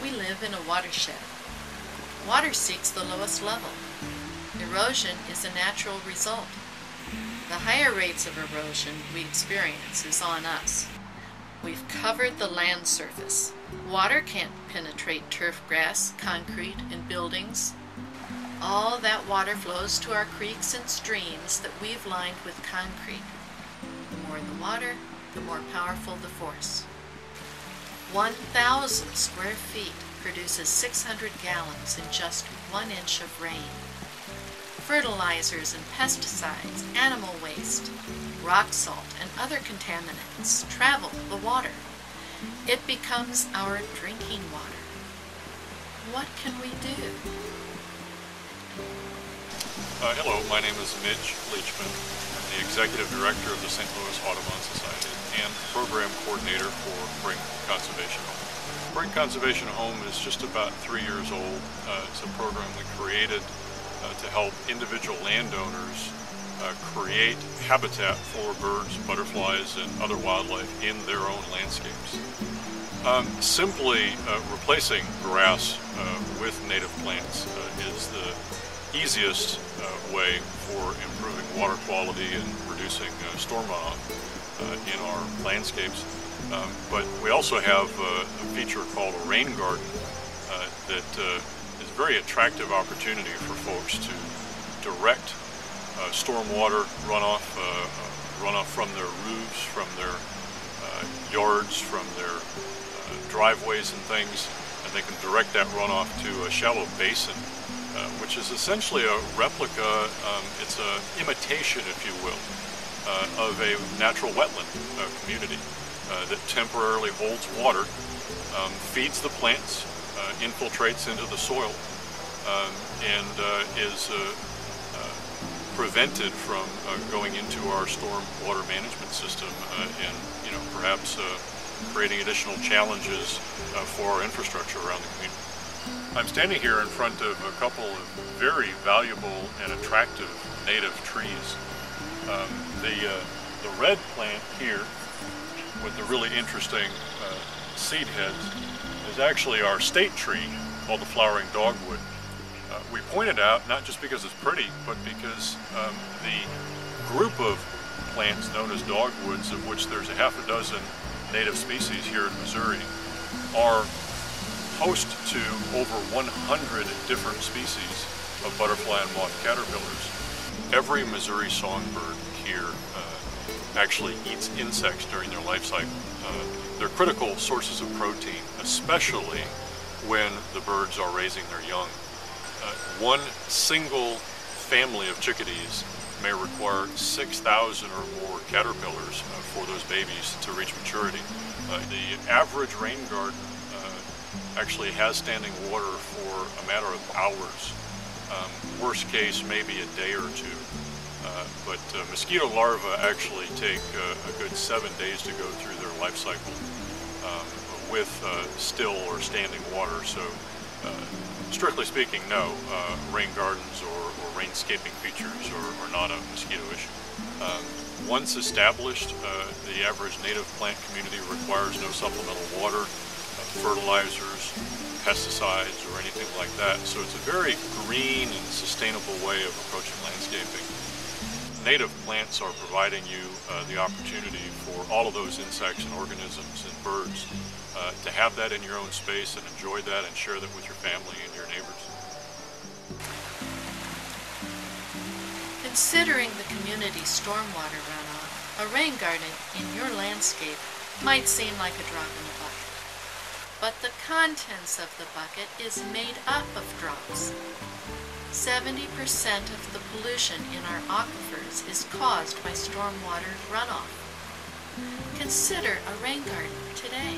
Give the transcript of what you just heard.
We live in a watershed. Water seeks the lowest level. Erosion is a natural result. The higher rates of erosion we experience is on us. We've covered the land surface. Water can't penetrate turf grass, concrete, and buildings. All that water flows to our creeks and streams that we've lined with concrete. The more the water, the more powerful the force. 1,000 square feet produces 600 gallons in just 1 inch of rain. Fertilizers and pesticides, animal waste, rock salt, and other contaminants travel the water. It becomes our drinking water. What can we do? Hello, my name is Mitch Leachman. I'm the Executive Director of the St. Louis Audubon Society and Program Coordinator for Brink Conservation Home. Brink Conservation Home is just about 3 years old. It's a program we created to help individual landowners create habitat for birds, butterflies, and other wildlife in their own landscapes. Simply replacing grass with native plants is the easiest way for improving water quality and reducing storm runoff in our landscapes. But we also have a feature called a rain garden that is a very attractive opportunity for folks to direct stormwater runoff from their roofs, from their yards, from their driveways and things, and they can direct that runoff to a shallow basin, which is essentially a replica, it's an imitation, if you will, of a natural wetland community that temporarily holds water, feeds the plants, infiltrates into the soil, and is prevented from going into our storm water management system and perhaps creating additional challenges for our infrastructure around the community. I'm standing here in front of a couple of very valuable and attractive native trees. The red plant here with the really interesting seed heads is actually our state tree called the flowering dogwood. We pointed out, not just because it's pretty, but because the group of plants known as dogwoods, of which there's a half a dozen native species here in Missouri, are host to over 100 different species of butterfly and moth caterpillars. Every Missouri songbird here actually eats insects during their life cycle. They're critical sources of protein, especially when the birds are raising their young. One single family of chickadees may require 6,000 or more caterpillars for those babies to reach maturity. The average rain garden actually has standing water for a matter of hours. Worst case, maybe a day or two. But mosquito larvae actually take a good 7 days to go through their life cycle with still or standing water. So strictly speaking, no, rain gardens or rainscaping features are not a mosquito issue. Once established, the average native plant community requires no supplemental water, fertilizers, pesticides, or anything like that. So it's a very green and sustainable way of approaching landscaping. Native plants are providing you the opportunity for all of those insects and organisms and birds to have that in your own space and enjoy that and share that with your family and your neighbors. Considering the community's stormwater runoff, a rain garden in your landscape might seem like a drop in the bucket. But the contents of the bucket is made up of drops. 70% of the pollution in our aquifers is caused by stormwater runoff. Consider a rain garden today.